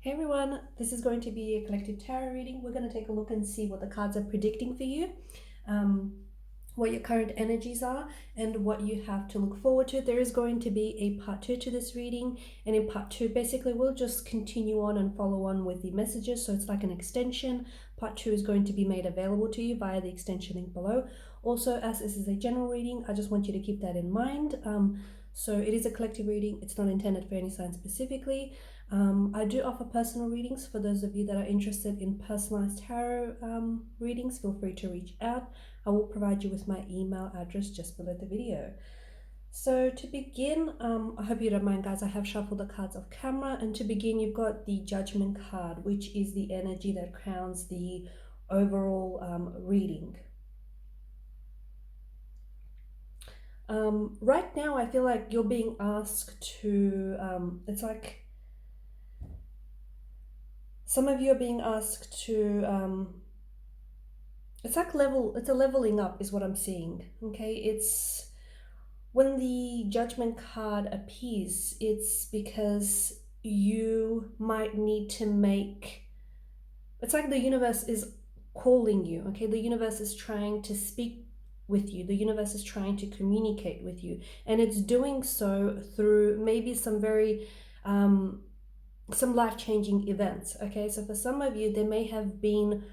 Hey everyone, this is going to be a collective tarot reading. We're going to take a look and see what the cards are predicting for you, what your current energies are, and what you have to look forward to. There is going to be a part 2 to this reading, and in part 2, basically, we'll just continue on and follow on with the messages. So it's like an extension. Part 2 is going to be made available to you via the extension link below. Also, as this is a general reading, I just want you to keep that in mind. So it is a collective reading. It's not intended for any sign specifically. I do offer personal readings. For those of you that are interested in personalized tarot readings, feel free to reach out. I will provide you with my email address just below the video. So to begin, I hope you don't mind, guys, I have shuffled the cards off camera. And to begin, you've got the Judgment card, which is the energy that crowns the overall reading. Right now, I feel like you're being asked to, it's like some of you are being asked to, it's like it's a leveling up is what I'm seeing, okay? It's when the Judgment card appears, it's because you might need to make, it's like the universe is calling you, okay? The universe is trying to speak with you. The universe is trying to communicate with you, and it's doing so through maybe some very some life-changing events. Okay, so for some of you, there may have been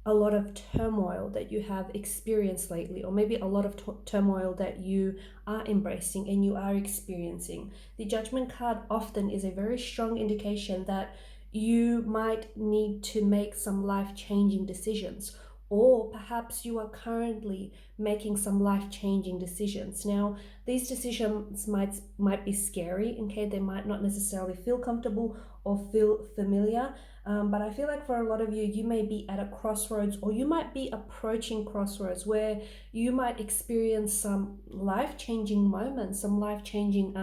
a lot of turmoil that you have experienced lately, or maybe a lot of turmoil that you are embracing and you are experiencing. The Judgment card often is a very strong indication that you might need to make some life-changing decisions, or perhaps you are currently making some life-changing decisions. Now, these decisions might be scary, okay? They might not necessarily feel comfortable or feel familiar, but I feel like for a lot of you, you may be at a crossroads, or you might be approaching crossroads where you might experience some life-changing moments, some life-changing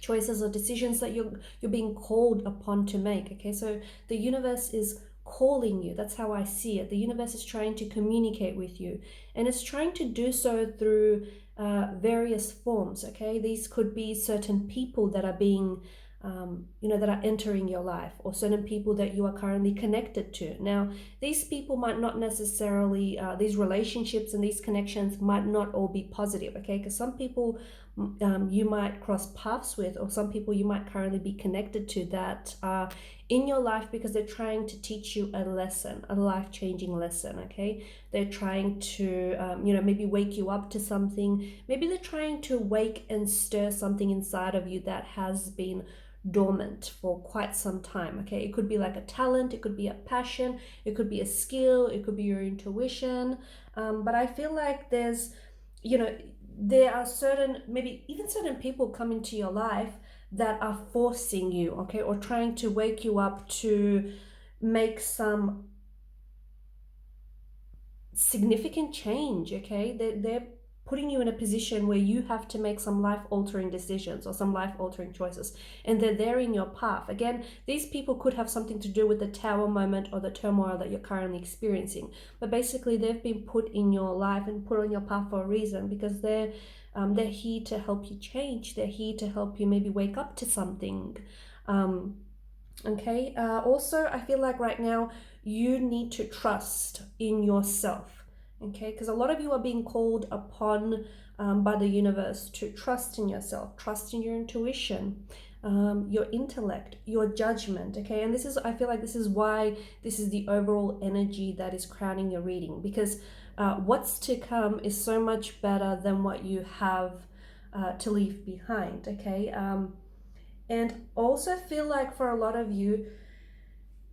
choices or decisions that you're being called upon to make. Okay, so the universe is calling you. That's how I see it. The universe is trying to communicate with you, and it's trying to do so through various forms. Okay, these could be certain people that are being that are entering your life, or certain people that you are currently connected to. Now, these people might not necessarily, these relationships and these connections might not all be positive, okay? Because some people you might cross paths with, or some people you might currently be connected to that are in your life because they're trying to teach you a lesson, a life-changing lesson, okay? They're trying to, maybe wake you up to something. Maybe they're trying to wake and stir something inside of you that has been dormant for quite some time. Okay, it could be like a talent, it could be a passion, it could be a skill, it could be your intuition, but I feel like there's, there are certain, maybe even certain people come into your life that are forcing you, okay, or trying to wake you up to make some significant change. Okay, they're putting you in a position where you have to make some life-altering decisions or some life-altering choices, and they're there in your path. Again, these people could have something to do with the tower moment or the turmoil that you're currently experiencing, but basically they've been put in your life and put on your path for a reason, because they're here to help you change. They're here to help you maybe wake up to something. Okay, also I feel like right now you need to trust in yourself, okay? Because a lot of you are being called upon by the universe to trust in yourself, trust in your intuition, your intellect, your judgment, okay? And this is, I feel like this is why this is the overall energy that is crowning your reading, because what's to come is so much better than what you have to leave behind, okay? And also feel like for a lot of you,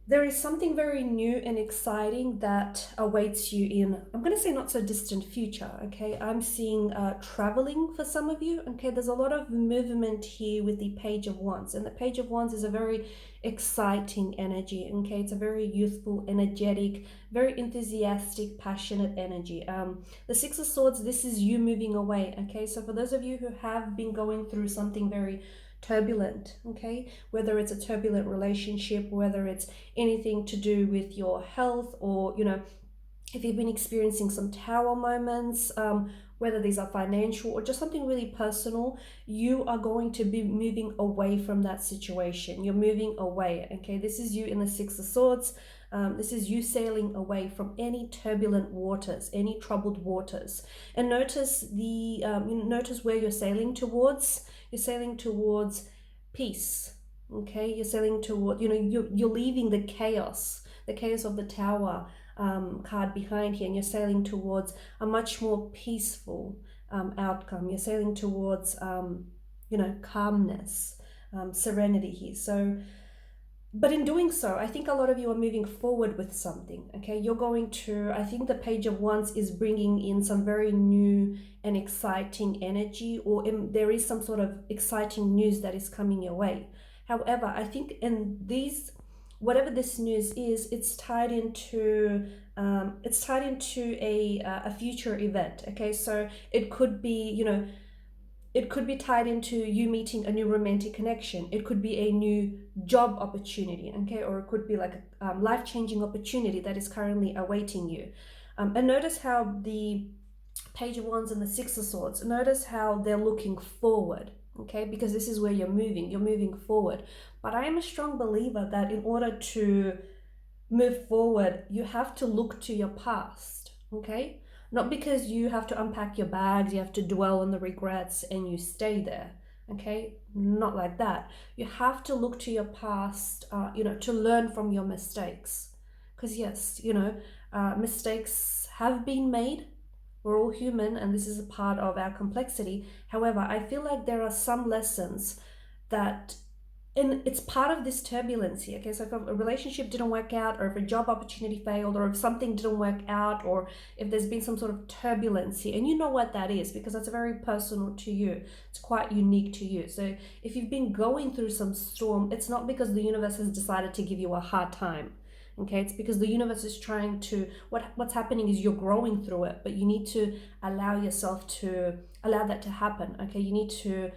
there is something very new and exciting that awaits you in, I'm going to say not so distant future, okay? I'm seeing traveling for some of you, okay? There's a lot of movement here with the Page of Wands, and the Page of Wands is a very exciting energy, okay? It's a very youthful, energetic, very enthusiastic, passionate energy. The Six of Swords, this is you moving away, okay? So for those of you who have been going through something very turbulent, okay, whether it's a turbulent relationship, whether it's anything to do with your health, or if you've been experiencing some tower moments, whether these are financial or just something really personal, you are going to be moving away from that situation. You're moving away, okay? This is you in the Six of Swords. This is you sailing away from any turbulent waters, any troubled waters. And notice notice where you're sailing towards. You're sailing towards peace, okay? You're sailing toward, you're leaving the chaos of the Tower card behind here, and you're sailing towards a much more peaceful outcome. You're sailing towards calmness, serenity here. So, but in doing so, I think a lot of you are moving forward with something, okay? You're going to, I think the Page of Wands is bringing in some very new and exciting energy, or there is some sort of exciting news that is coming your way. However, I think in these, whatever this news is, it's tied into a future event, okay? So it could be, it could be tied into you meeting a new romantic connection. It could be a new job opportunity, okay? Or it could be like a life-changing opportunity that is currently awaiting you. And notice how the Page of Wands and the Six of Swords, notice how they're looking forward, okay? Because this is where you're moving forward. But I am a strong believer that in order to move forward, you have to look to your past, okay? Not because you have to unpack your bags, you have to dwell on the regrets and you stay there, okay? Not like that. You have to look to your past, to learn from your mistakes. Because yes, mistakes have been made. We're all human and this is a part of our complexity. However, I feel like there are some lessons that, and it's part of this turbulence here, okay? So if a relationship didn't work out, or if a job opportunity failed, or if something didn't work out, or if there's been some sort of turbulence here, and you know what that is because that's very personal to you. It's quite unique to you. So if you've been going through some storm, it's not because the universe has decided to give you a hard time. Okay, it's because the universe is trying to, what's happening is you're growing through it, but you need to allow yourself to allow that to happen. Okay, you need to,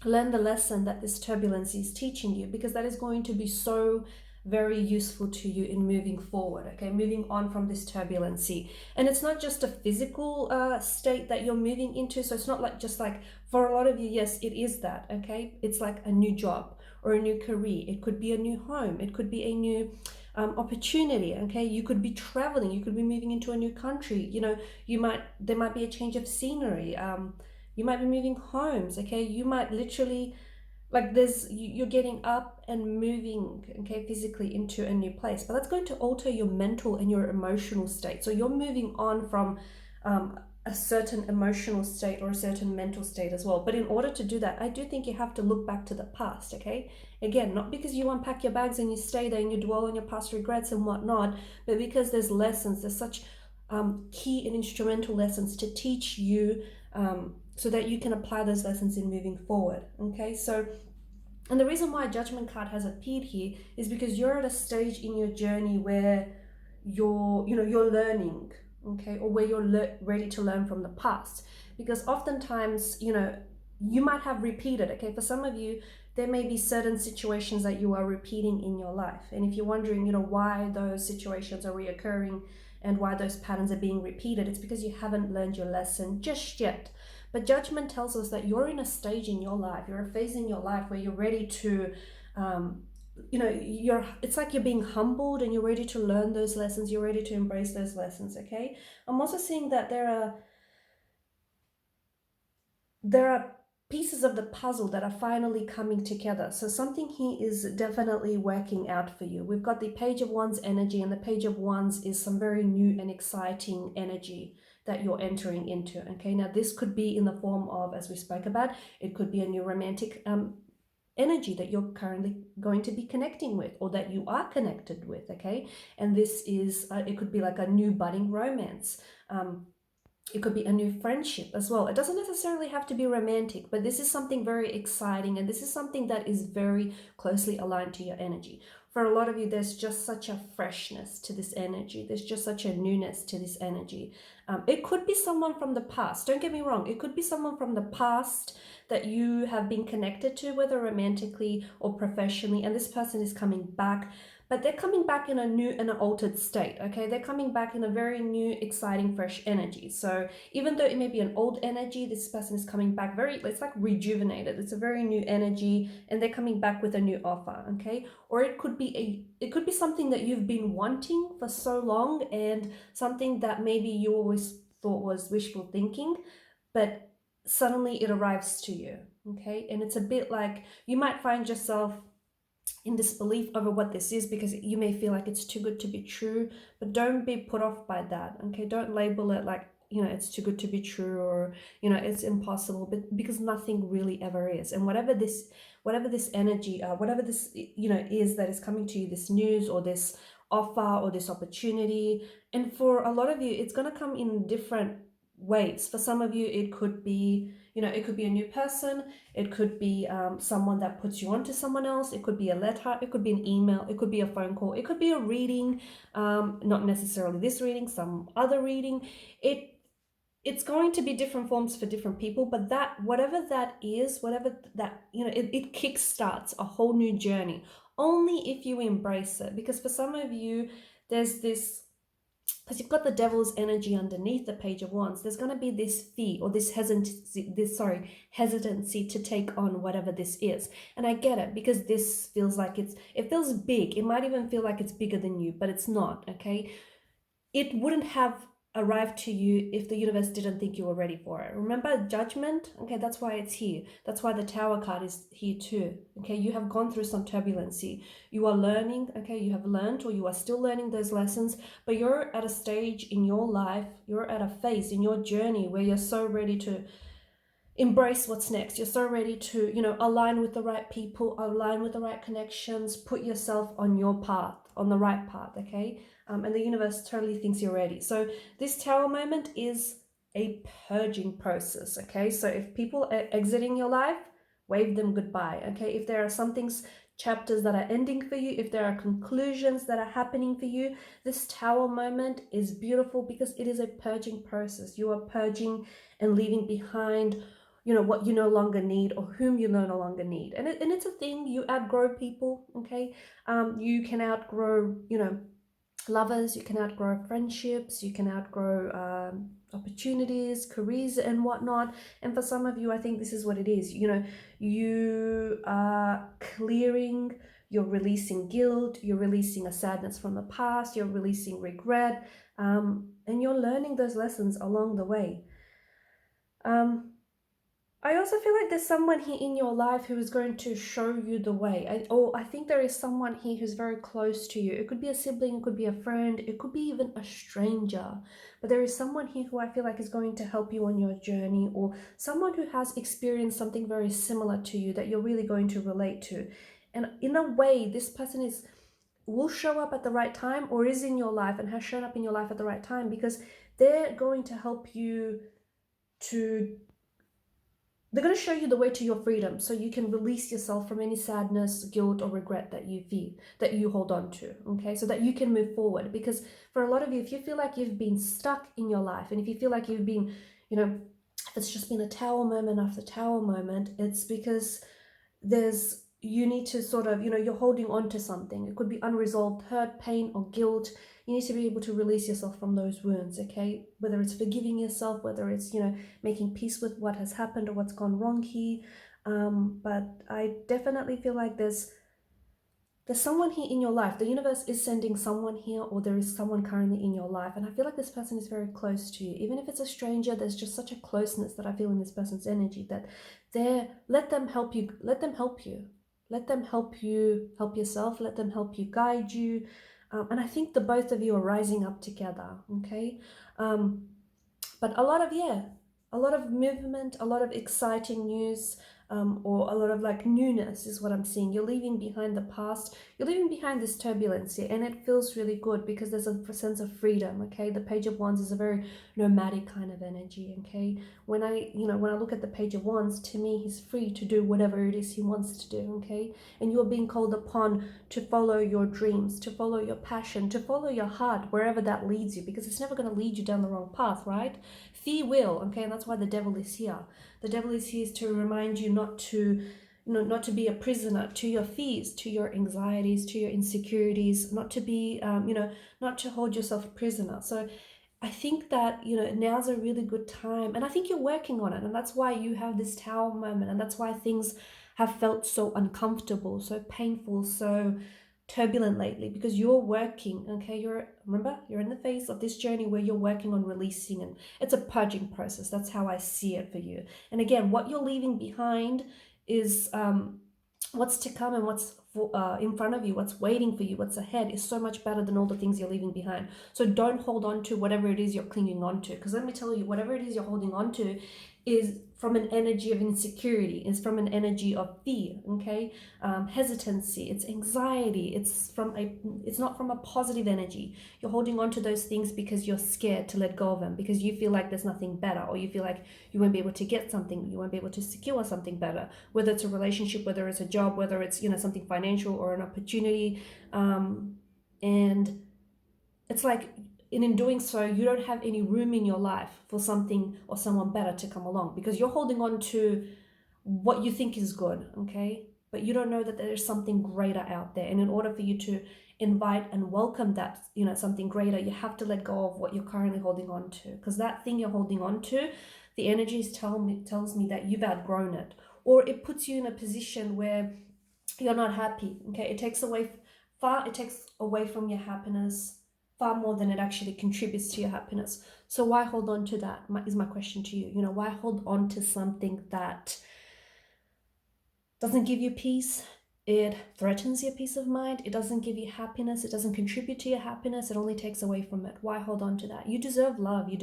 learn the lesson that this turbulence is teaching you, because that is going to be so very useful to you in moving forward, okay, moving on from this turbulency. And it's not just a physical state that you're moving into. So it's not like just like, for a lot of you, yes, it is that, okay? It's like a new job or a new career. It could be a new home. It could be a new opportunity, okay? You could be traveling. You could be moving into a new country. There might be a change of scenery. You might be moving homes, okay? You might literally, you're getting up and moving, okay, physically into a new place. But that's going to alter your mental and your emotional state. So you're moving on from a certain emotional state or a certain mental state as well. But in order to do that, I do think you have to look back to the past, okay? Again, not because you unpack your bags and you stay there and you dwell on your past regrets and whatnot, but because there's lessons, there's such key and instrumental lessons to teach you so that you can apply those lessons in moving forward, okay? So, and the reason why Judgment card has appeared here is because you're at a stage in your journey where you're learning, okay, or where you're ready to learn from the past. Because oftentimes, you might have repeated, okay? For some of you, there may be certain situations that you are repeating in your life. And if you're wondering, why those situations are reoccurring and why those patterns are being repeated, it's because you haven't learned your lesson just yet. But Judgment tells us that you're in a stage in your life, you're a phase in your life where you're ready to, it's like you're being humbled and you're ready to learn those lessons, you're ready to embrace those lessons, okay? I'm also seeing that there are pieces of the puzzle that are finally coming together. So something here is definitely working out for you. We've got the Page of Wands energy, and the Page of Wands is some very new and exciting energy that you're entering into, okay? Now, this could be in the form of, as we spoke about, it could be a new romantic energy that you're currently going to be connecting with, or that you are connected with, okay? And this is, it could be like a new budding romance. It could be a new friendship as well. It doesn't necessarily have to be romantic, but this is something very exciting, and this is something that is very closely aligned to your energy. for a lot of you, there's just such a freshness to this energy. There's just such a newness to this energy. It could be someone from the past. Don't get me wrong. It could be someone from the past that you have been connected to, whether romantically or professionally, and this person is coming back, but they're coming back in a new and an altered state, okay? They're coming back in a very new, exciting, fresh energy. So even though it may be an old energy, this person is coming back very, it's like rejuvenated. It's a very new energy, and they're coming back with a new offer, okay? Or it could be something that you've been wanting for so long, and something that maybe you always thought was wishful thinking, but suddenly it arrives to you, okay? And it's a bit like you might find yourself in disbelief over what this is, because you may feel like it's too good to be true, but don't be put off by that, okay? Don't label it like, you know, it's too good to be true, or, you know, it's impossible, but because nothing really ever is. And whatever this energy, whatever this, you know, is that is coming to you, this news or this offer or this opportunity, and for a lot of you, it's going to come in different ways. For some of you, it could be, you know, it could be a new person, it could be someone that puts you on to someone else, it could be a letter, it could be an email, it could be a phone call, it could be a reading, not necessarily this reading, some other reading. It's going to be different forms for different people, but that, whatever that is, whatever that, you know, it kickstarts a whole new journey, only if you embrace it. Because for some of you, there's this, because you've got the devil's energy underneath the Page of Wands, there's going to be this fear or this hesitancy to take on whatever this is. And I get it, because this feels like it feels big. It might even feel like it's bigger than you, but it's not, okay? It wouldn't have arrived to you if the universe didn't think you were ready for it. Remember judgment? Okay, that's why it's here. That's why the Tower card is here too. Okay, you have gone through some turbulency. You are learning, okay, you have learned, or you are still learning those lessons, but you're at a stage in your life, you're at a phase in your journey where you're so ready to embrace what's next. You're so ready to, you know, align with the right people, align with the right connections, put yourself on your path, on the right path, okay? And the universe totally thinks you're ready. So this Tower moment is a purging process, okay? So if people are exiting your life, wave them goodbye, okay? If there are some things, chapters that are ending for you, if there are conclusions that are happening for you, this Tower moment is beautiful because it is a purging process. You are purging and leaving behind, you know, what you no longer need, or whom you no longer need. And it's a thing. You outgrow people, okay? You can outgrow, you know, lovers, you can outgrow friendships, you can outgrow opportunities, careers and whatnot. And for some of you, I think this is what it is. You know, you are clearing, you're releasing guilt, you're releasing a sadness from the past, you're releasing regret, and you're learning those lessons along the way. I also feel like there's someone here in your life who is going to show you the way. I think there is someone here who's very close to you. It could be a sibling, it could be a friend, it could be even a stranger. But there is someone here who I feel like is going to help you on your journey, or someone who has experienced something very similar to you that you're really going to relate to. And in a way, this person will show up at the right time, or is in your life and has shown up in your life at the right time, because they're going to help you they're going to show you the way to your freedom, so you can release yourself from any sadness, guilt, or regret that you feel, that you hold on to, okay? So that you can move forward. Because for a lot of you, if you feel like you've been stuck in your life, and if you feel like you've been, you know, if it's just been a Tower moment after Tower moment, it's because you need to sort of, you know, you're holding on to something. It could be unresolved hurt, pain, or guilt. You need to be able to release yourself from those wounds, okay? Whether it's forgiving yourself, whether it's, you know, making peace with what has happened or what's gone wrong here. But I definitely feel like there's someone here in your life. The universe is sending someone here, or there is someone currently in your life. And I feel like this person is very close to you. Even if it's a stranger, there's just such a closeness that I feel in this person's energy, that let them help you. Let them help you. Let them help you help yourself. Let them help you guide you. And I think the both of you are rising up together, okay? But a lot of movement, a lot of exciting news. or a lot of like newness is what I'm seeing. You're leaving behind the past. You're leaving behind this turbulence here, and it feels really good because there's a sense of freedom. Okay, the Page of Wands is a very nomadic kind of energy. Okay, when I look at the Page of Wands, to me, he's free to do whatever it is he wants to do. Okay, and you're being called upon to follow your dreams, to follow your passion, to follow your heart, wherever that leads you, because it's never going to lead you down the wrong path, right? Fear will. Okay, and that's why the devil is here. The devil is here to remind you not to, not to be a prisoner to your fears, to your anxieties, to your insecurities, not to be, not to hold yourself prisoner. So I think that, now's a really good time. And I think you're working on it. And that's why you have this Tower moment. And that's why things have felt so uncomfortable, so painful, so turbulent lately, because you're working. Okay, you're in the phase of this journey where you're working on releasing, and it's a purging process. That's how I see it for you. And again, what you're leaving behind is what's to come, and what's in front of you, what's waiting for you, what's ahead is so much better than all the things you're leaving behind. So don't hold on to whatever it is you're clinging on to, because let me tell you, whatever it is you're holding on to is from an energy of insecurity, is from an energy of fear, okay? Hesitancy, it's anxiety, it's not from a positive energy. You're holding on to those things because you're scared to let go of them, because you feel like there's nothing better, or you feel like you won't be able to get something, you won't be able to secure something better, whether it's a relationship, whether it's a job, whether it's something financial or an opportunity, and it's like, in doing so, you don't have any room in your life for something or someone better to come along, because you're holding on to what you think is good, okay? But you don't know that there's something greater out there. And in order for you to invite and welcome that, something greater, you have to let go of what you're currently holding on to, because that thing you're holding on to, the energies tells me that you've outgrown it, or it puts you in a position where you're not happy, okay? It takes away from your happiness far more than it actually contributes to your happiness. So why hold on to that, is my question to you. Why hold on to something that doesn't give you peace? It threatens your peace of mind. It doesn't give you happiness. It doesn't contribute to your happiness. It only takes away from it. Why hold on to that? You deserve love. You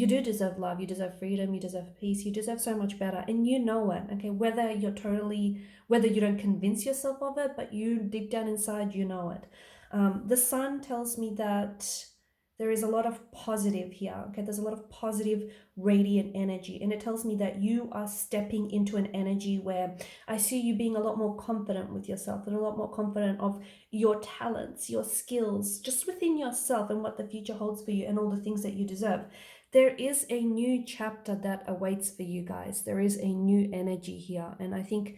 do deserve love. You deserve freedom. You deserve peace. You deserve so much better, and you know it, okay? Whether you don't convince yourself of it, but you deep down inside, you know it. The sun tells me that there is a lot of positive here, okay? There's a lot of positive, radiant energy, and it tells me that you are stepping into an energy where I see you being a lot more confident with yourself, and a lot more confident of your talents, your skills, just within yourself, and what the future holds for you, and all the things that you deserve. There is a new chapter that awaits for you guys. There is a new energy here, and I think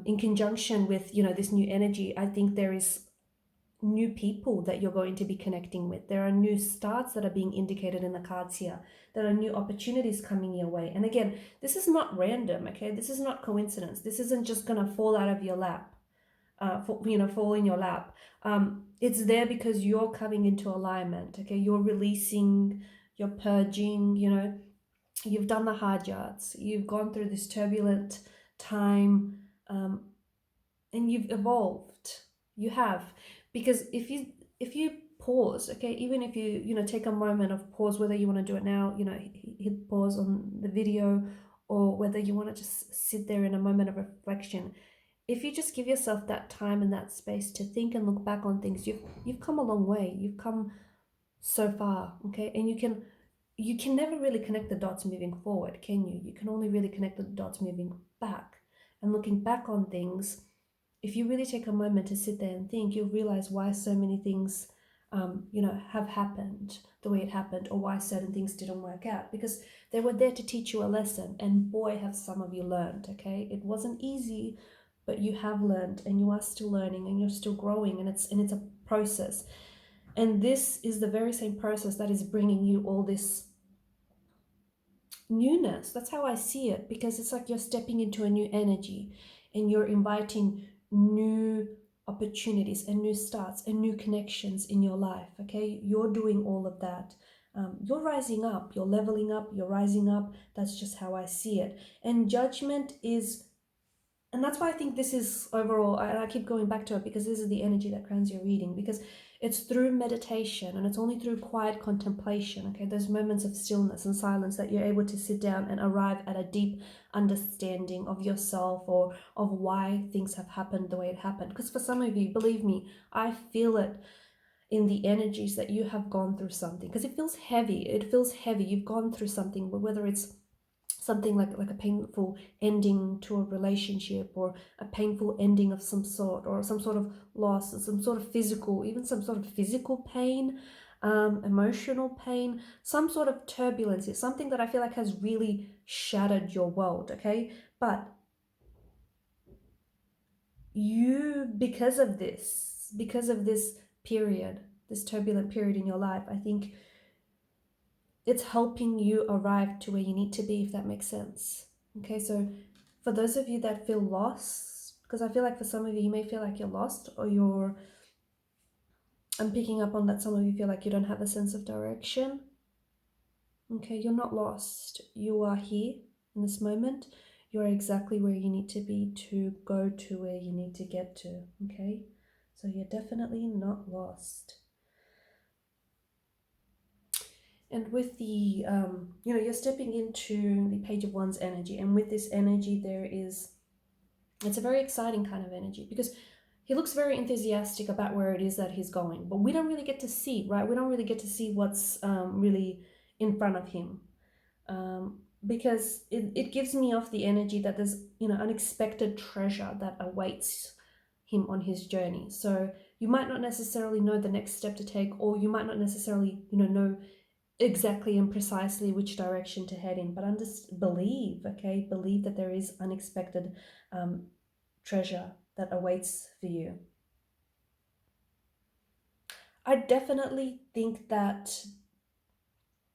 in conjunction with this new energy, I think there is new people that you're going to be connecting with. There are new starts that are being indicated in the cards here. There are new opportunities coming your way. And again, this is not random, okay? This is not coincidence. This isn't just gonna fall out of your lap, fall in your lap. It's there because you're coming into alignment, okay? You're releasing, you're purging, you've done the hard yards. You've gone through this turbulent time, and you've evolved. You have. Because if you pause, okay, even if you take a moment of pause, whether you want to do it now, hit pause on the video, or whether you want to just sit there in a moment of reflection, if you just give yourself that time and that space to think and look back on things, you've come a long way. You've come so far, okay? And you can never really connect the dots moving forward, can you? You can only really connect the dots moving back. And looking back on things, if you really take a moment to sit there and think, you'll realize why so many things, have happened the way it happened, or why certain things didn't work out, because they were there to teach you a lesson. And boy, have some of you learned, okay? It wasn't easy, but you have learned, and you are still learning, and you're still growing, and it's a process. And this is the very same process that is bringing you all this newness. That's how I see it, because it's like you're stepping into a new energy, and you're inviting new opportunities and new starts and new connections in your life, okay? You're doing all of that. You're rising up, you're leveling up, you're rising up. That's just how I see it. And judgment is And that's why I think this is overall, and I keep going back to it because this is the energy that crowns your reading, because it's through meditation and it's only through quiet contemplation, okay, those moments of stillness and silence, that you're able to sit down and arrive at a deep understanding of yourself, or of why things have happened the way it happened. Because for some of you, believe me, I feel it in the energies that you have gone through something, because it feels heavy. It feels heavy. You've gone through something, but whether it's something like a painful ending to a relationship, or a painful ending of some sort, or some sort of loss, or some sort of physical, even some sort of physical pain, emotional pain, some sort of turbulence. It's something that I feel like has really shattered your world, okay? But you, because of this period, this turbulent period in your life, I think it's helping you arrive to where you need to be, if that makes sense. Okay, so for those of you that feel lost, because I feel like for some of you, you may feel like you're lost, or I'm picking up on that some of you feel like you don't have a sense of direction. Okay, you're not lost. You are here in this moment. You are exactly where you need to be to go to where you need to get to. Okay, so you're definitely not lost. And with the, you're stepping into the Page of Wands energy. And with this energy, it's a very exciting kind of energy, because he looks very enthusiastic about where it is that he's going. But we don't really get to see, right? We don't really get to see what's really in front of him. Because it gives me off the energy that there's, unexpected treasure that awaits him on his journey. So you might not necessarily know the next step to take, or you might not necessarily, know exactly and precisely which direction to head in, but believe that there is unexpected treasure that awaits for you. I definitely think that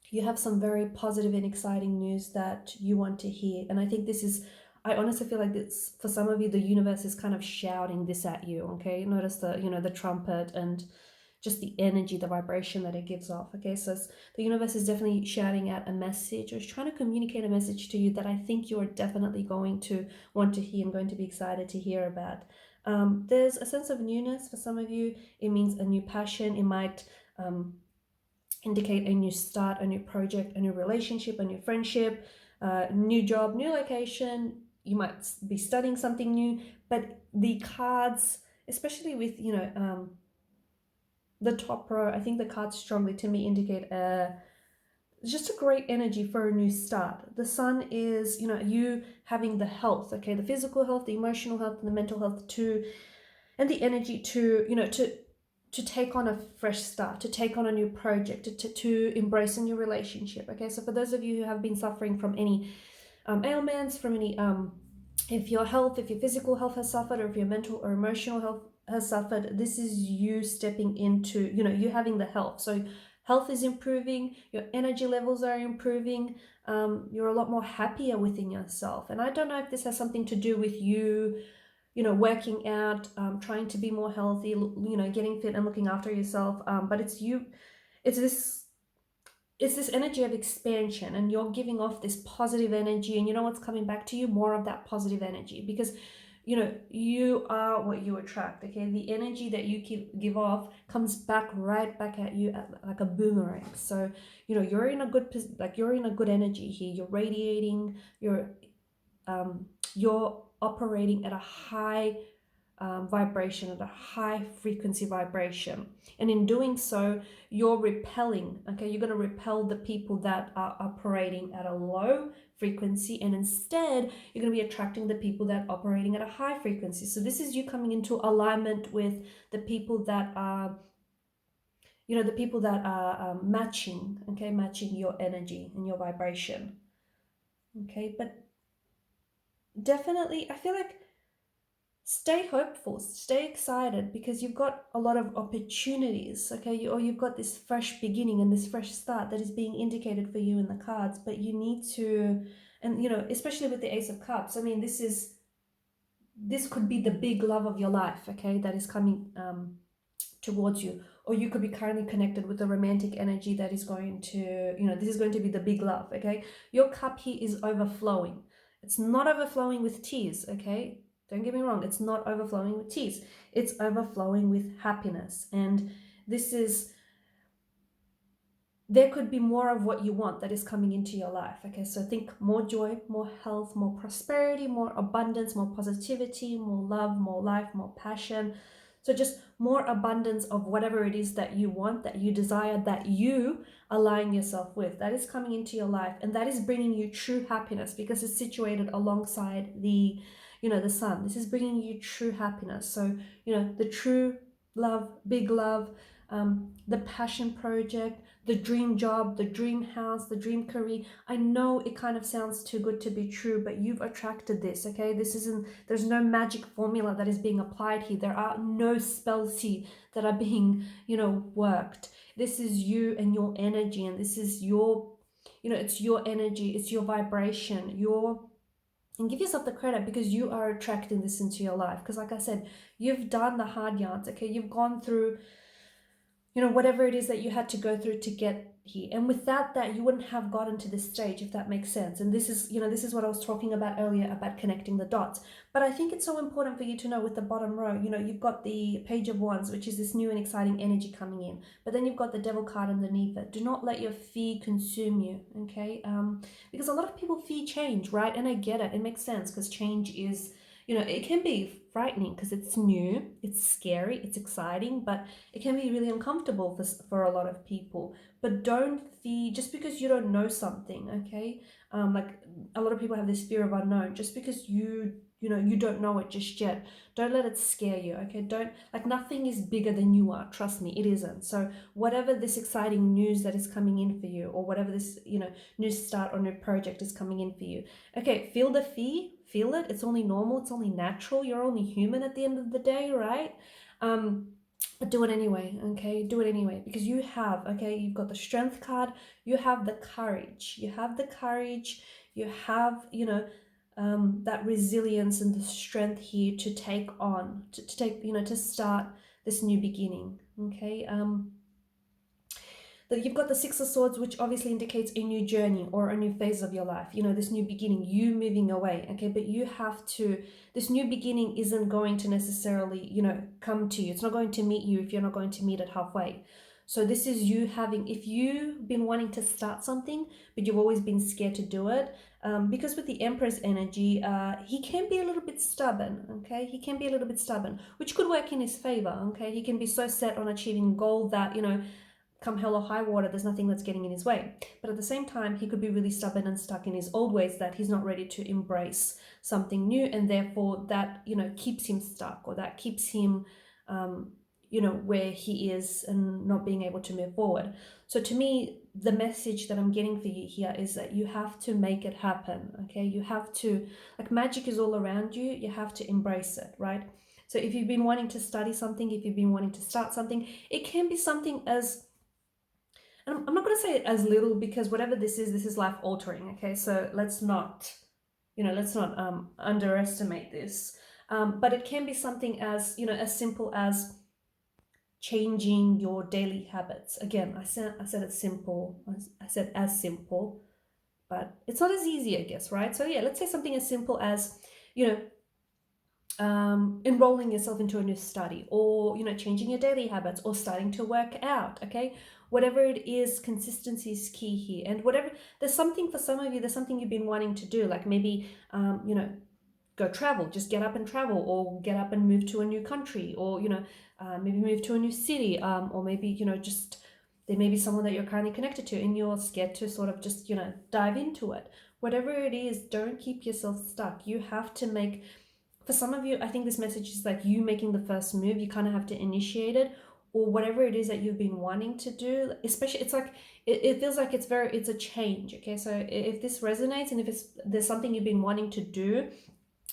you have some very positive and exciting news that you want to hear, and I think I honestly feel like this, for some of you, the universe is kind of shouting this at you. Okay, notice the trumpet and just the energy, the vibration that it gives off. Okay, so the universe is definitely shouting out a message, or is trying to communicate a message to you that I think you're definitely going to want to hear and going to be excited to hear about. There's a sense of newness for some of you. It means a new passion. It might indicate a new start, a new project, a new relationship, a new friendship, new job, new location. You might be studying something new, but the cards, especially with the top row, I think the cards strongly to me indicate just a great energy for a new start. The sun is, you having the health, okay, the physical health, the emotional health, and the mental health too, and the energy to, to take on a fresh start, to take on a new project, to embrace a new relationship. Okay, so for those of you who have been suffering from any ailments, from any if your physical health has suffered, or if your mental or emotional health has suffered, this is you stepping into, you having the health. So health is improving, your energy levels are improving, you're a lot more happier within yourself. And I don't know if this has something to do with you, working out, trying to be more healthy, getting fit and looking after yourself, but it's this energy of expansion, and you're giving off this positive energy, and you know what's coming back to you? More of that positive energy, because you are what you attract. Okay, the energy that you give off comes right back at you like a boomerang. So you're in a good energy here. You're radiating, you're operating at a high vibration, at a high frequency vibration, and in doing so, you're repelling. Okay, you're going to repel the people that are operating at a low frequency, and instead you're going to be attracting the people that are operating at a high frequency. So this is you coming into alignment with the people that are matching your energy and your vibration. Okay, but definitely I feel like stay hopeful, stay excited, because you've got a lot of opportunities, okay? Or you've got this fresh beginning and this fresh start that is being indicated for you in the cards, but you need to, and especially with the Ace of Cups, I mean, this could be the big love of your life, okay, that is coming towards you. Or you could be currently connected with a romantic energy that is going to, this is going to be the big love, okay? Your cup here is overflowing. It's not overflowing with tears, okay? Don't get me wrong, it's not overflowing with tears. It's overflowing with happiness. And this is, there could be more of what you want that is coming into your life. Okay, so think more joy, more health, more prosperity, more abundance, more positivity, more love, more life, more passion. So just more abundance of whatever it is that you want, that you desire, that you align yourself with. That is coming into your life, and that is bringing you true happiness because it's situated alongside the, the sun. This is bringing you true happiness. So, the true love, big love, the passion project, the dream job, the dream house, the dream career. I know it kind of sounds too good to be true, but you've attracted this, okay? There's no magic formula that is being applied here. There are no spells here that are being, worked. This is you and your energy, and this is your, it's your energy, it's your vibration, and give yourself the credit because you are attracting this into your life. Because like I said, you've done the hard yards, okay? You've gone through, whatever it is that you had to go through to get here. And without that, you wouldn't have gotten to this stage, if that makes sense. And this is, this is what I was talking about earlier about connecting the dots. But I think it's so important for you to know with the bottom row, you've got the Page of Wands, which is this new and exciting energy coming in. But then you've got the Devil card underneath it. Do not let your fear consume you, okay? Because a lot of people fear change, right? And I get it. It makes sense because change is, it can be frightening because it's new, it's scary, it's exciting, but it can be really uncomfortable for a lot of people. But don't fear just because you don't know something, okay? Like a lot of people have this fear of unknown. Just because you don't know it just yet, don't let it scare you, okay? Nothing is bigger than you are. Trust me, it isn't. So whatever this exciting news that is coming in for you, or whatever this, new start or new project is coming in for you, okay, feel the fear, feel it. It's only normal, it's only natural. You're only human at the end of the day, right? But do it anyway, okay? Do it anyway, because you have, okay, you've got the Strength card, you have the courage, you have that resilience and the strength here to take on, to start this new beginning, okay? That you've got the Six of Swords, which obviously indicates a new journey or a new phase of your life, this new beginning, you moving away, okay? But you have to, this new beginning isn't going to necessarily, come to you. It's not going to meet you if you're not going to meet it halfway. So this is you having, if you've been wanting to start something, but you've always been scared to do it, because with the Empress energy, he can be a little bit stubborn, okay? He can be a little bit stubborn, which could work in his favor, okay? He can be so set on achieving goal that, come hell or high water, there's nothing that's getting in his way. But at the same time, he could be really stubborn and stuck in his old ways that he's not ready to embrace something new, and therefore that, keeps him stuck, or that keeps him, where he is and not being able to move forward. So to me, the message that I'm getting for you here is that you have to make it happen, okay? You have to, like, magic is all around you, you have to embrace it, right? So if you've been wanting to study something, if you've been wanting to start something, it can be something as, and I'm not going to say it as little, because whatever this is life altering, okay? So let's not, underestimate this. But it can be something as, as simple as changing your daily habits. Again, I said it's simple. I said as simple, but it's not as easy, I guess, right? So yeah, let's say something as simple as, enrolling yourself into a new study, or, changing your daily habits, or starting to work out, okay? Whatever it is, consistency is key here. And whatever, there's something for some of you, there's something you've been wanting to do, like maybe, go travel, just get up and travel, or get up and move to a new country, or, maybe move to a new city, or maybe, just, there may be someone that you're currently connected to and you're scared to sort of just, dive into it. Whatever it is, don't keep yourself stuck. You have to make, for some of you, I think this message is like you making the first move. You kind of have to initiate it, or whatever it is that you've been wanting to do. Especially, it's like, it feels like it's a change, okay? So if this resonates, and if there's something you've been wanting to do,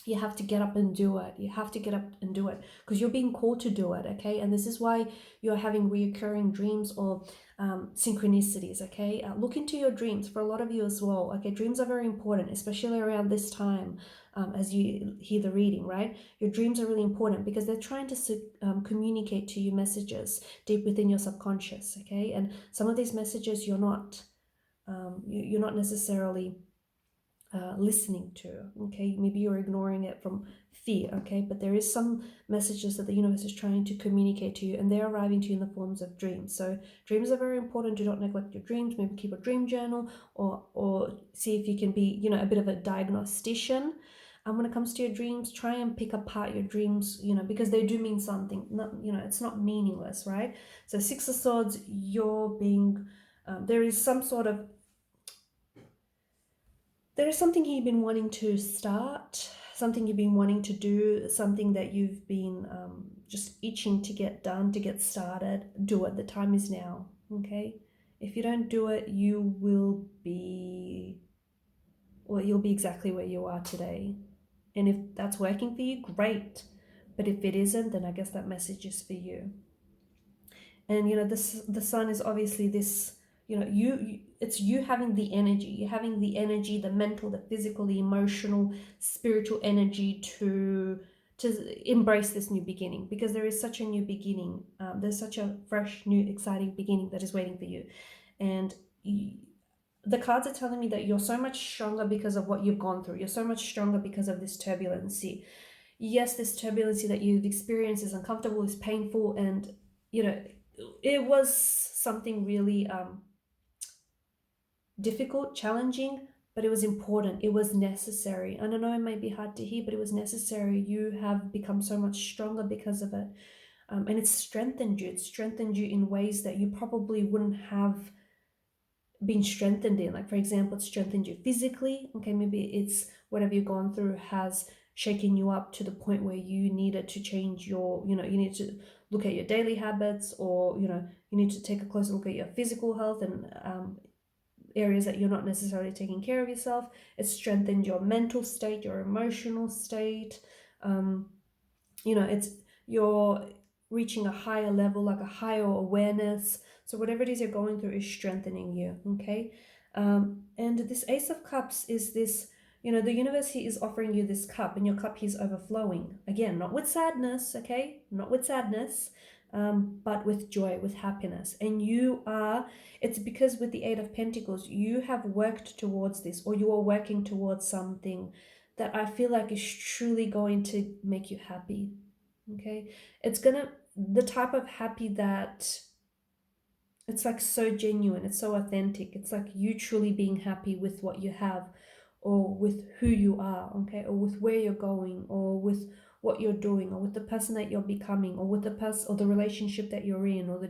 you have to get up and do it. You have to get up and do it because you're being called to do it, okay? And this is why you're having reoccurring dreams or synchronicities, okay? Look into your dreams for a lot of you as well, okay? Dreams are very important, especially around this time, as you hear the reading, right? Your dreams are really important because they're trying to communicate to you messages deep within your subconscious, okay? And some of these messages you're not necessarily listening to. Okay, maybe you're ignoring it from fear. Okay, but there is some messages that the universe is trying to communicate to you, and they're arriving to you in the forms of dreams. So dreams are very important. Do not neglect your dreams. Maybe keep a dream journal, or see if you can be, you know, a bit of a diagnostician. And when it comes to your dreams, try and pick apart your dreams, you know, because they do mean something. Not, you know, it's not meaningless, right? So Six of Swords, you're being there is some sort of, there is something you've been wanting to start, something you've been wanting to do, something that you've been just itching to get done, to get started. Do it. The time is now. Okay. If you don't do it, you will be, well, you'll be exactly where you are today. And if that's working for you, great. But if it isn't, then I guess that message is for you. And you know, this, the sun is obviously this, you know, it's you having the energy, you having the energy, the mental, the physical, the emotional, spiritual energy to embrace this new beginning, because there is such a new beginning. There's such a fresh, new, exciting beginning that is waiting for you. And the cards are telling me that you're so much stronger because of what you've gone through. You're so much stronger because of this turbulency. Yes, this turbulency that you've experienced is uncomfortable, is painful, and you know, it was something really difficult, challenging, but it was important. It was necessary. And I know it may be hard to hear, but it was necessary. You have become so much stronger because of it. And it's strengthened you. It's strengthened you in ways that you probably wouldn't have been strengthened in. Like, for example, it's strengthened you physically. Okay, maybe it's whatever you've gone through has shaken you up to the point where you needed to change your, you know, you need to look at your daily habits, or, you know, you need to take a closer look at your physical health and areas that you're not necessarily taking care of yourself. It's strengthened your mental state, your emotional state. You know, it's, you're reaching a higher level, like a higher awareness. So whatever it is you're going through is strengthening you. Okay. And this Ace of Cups is this, you know, the universe here is offering you this cup, and your cup here is overflowing. Again, not with sadness, okay? Not with sadness, but with joy, with happiness. And you are, it's because with the Eight of Pentacles, you have worked towards this, or you are working towards something that I feel like is truly going to make you happy. Okay. It's gonna, the type of happy that it's like so genuine, it's so authentic. It's like you truly being happy with what you have, or with who you are, okay, or with where you're going, or with what you're doing, or with the person that you're becoming, or with the person, or the relationship that you're in, or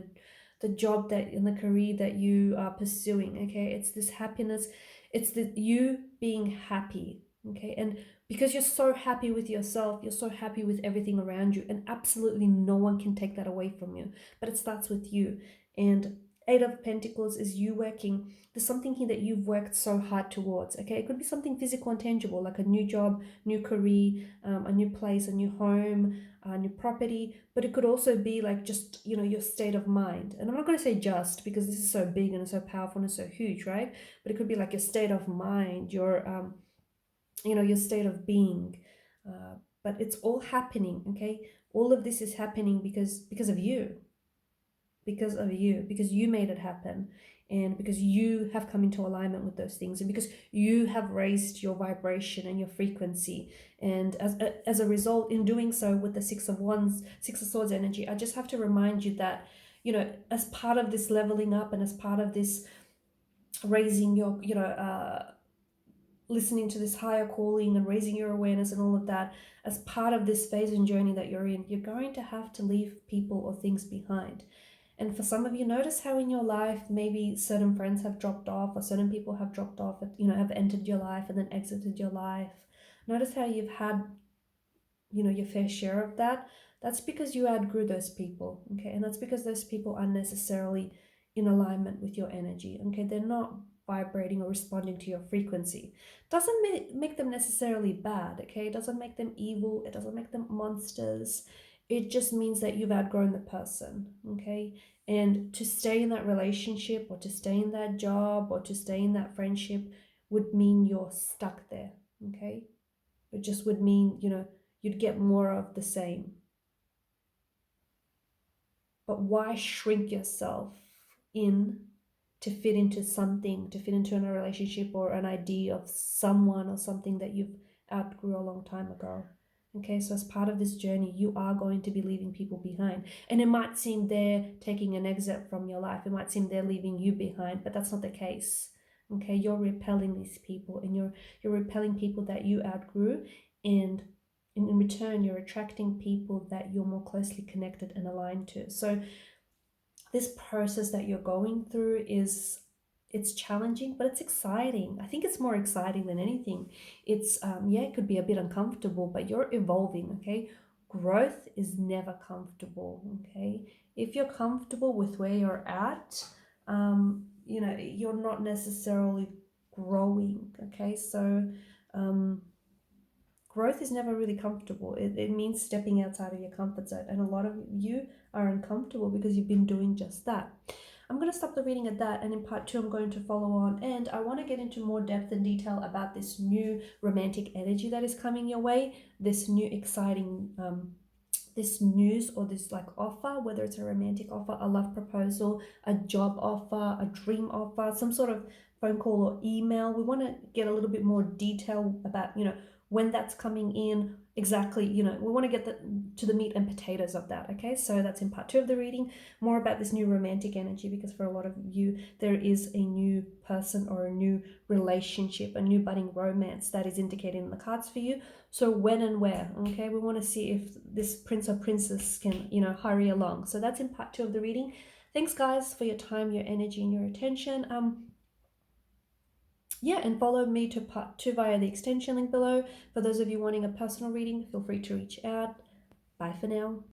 the job that, in the career that you are pursuing. Okay, it's this happiness, it's the you being happy. Okay, and because you're so happy with yourself, you're so happy with everything around you, and absolutely no one can take that away from you. But it starts with you. And Eight of Pentacles is you working. There's something here that you've worked so hard towards. Okay, it could be something physical and tangible, like a new job, new career, a new place, a new home, a new property. But it could also be like just, you know, your state of mind. And I'm not going to say just, because this is so big and so powerful and so huge, right? But it could be like your state of mind, your you know, your state of being. But it's all happening. Okay, all of this is happening because of you, because you made it happen, and because you have come into alignment with those things, and because you have raised your vibration and your frequency. And as a result, in doing so with the Six of Wands, Six of Swords energy, I just have to remind you that, you know, as part of this leveling up, and as part of this raising your, you know, listening to this higher calling and raising your awareness and all of that, as part of this phase and journey that you're in, you're going to have to leave people or things behind. And for some of you, notice how in your life maybe certain friends have dropped off, or certain people have dropped off, you know, have entered your life and then exited your life. Notice how you've had, you know, your fair share of that. That's because you outgrew those people, okay? And that's because those people aren't necessarily in alignment with your energy, okay? They're not vibrating or responding to your frequency. Doesn't make them necessarily bad, okay? It doesn't make them evil. It doesn't make them monsters. It just means that you've outgrown the person, okay? And to stay in that relationship, or to stay in that job, or to stay in that friendship would mean you're stuck there, okay? It just would mean, you know, you'd get more of the same. But why shrink yourself in to fit into something, to fit into a relationship or an idea of someone or something that you've outgrew a long time ago. Okay, so as part of this journey, you are going to be leaving people behind. And it might seem they're taking an exit from your life. It might seem they're leaving you behind, but that's not the case. Okay, you're repelling these people, and you're repelling people that you outgrew, and in return, you're attracting people that you're more closely connected and aligned to. So this process that you're going through it's challenging, but it's exciting. I think it's more exciting than anything. It's yeah, it could be a bit uncomfortable, but you're evolving. Okay, growth is never comfortable. Okay, if you're comfortable with where you're at, you know, you're not necessarily growing. Okay, so growth is never really comfortable. It means stepping outside of your comfort zone, and a lot of you are uncomfortable because you've been doing just that. I'm going to stop the reading at that, and in part 2 I'm going to follow on, and I want to get into more depth and detail about this new romantic energy that is coming your way, this new exciting this news or this like offer, whether it's a romantic offer, a love proposal, a job offer, a dream offer, some sort of phone call or email. We want to get a little bit more detail about, you know, when that's coming in exactly. You know, we want to get to the meat and potatoes of that. Okay, so that's in part 2 of the reading, more about this new romantic energy, because for a lot of you there is a new person or a new relationship, a new budding romance that is indicated in the cards for you. So when and where, okay, we want to see if this prince or princess can, you know, hurry along. So that's in part 2 of the reading. Thanks guys for your time, your energy, and your attention. Yeah, and follow me to part 2 via the extension link below. For those of you wanting a personal reading, feel free to reach out. Bye for now.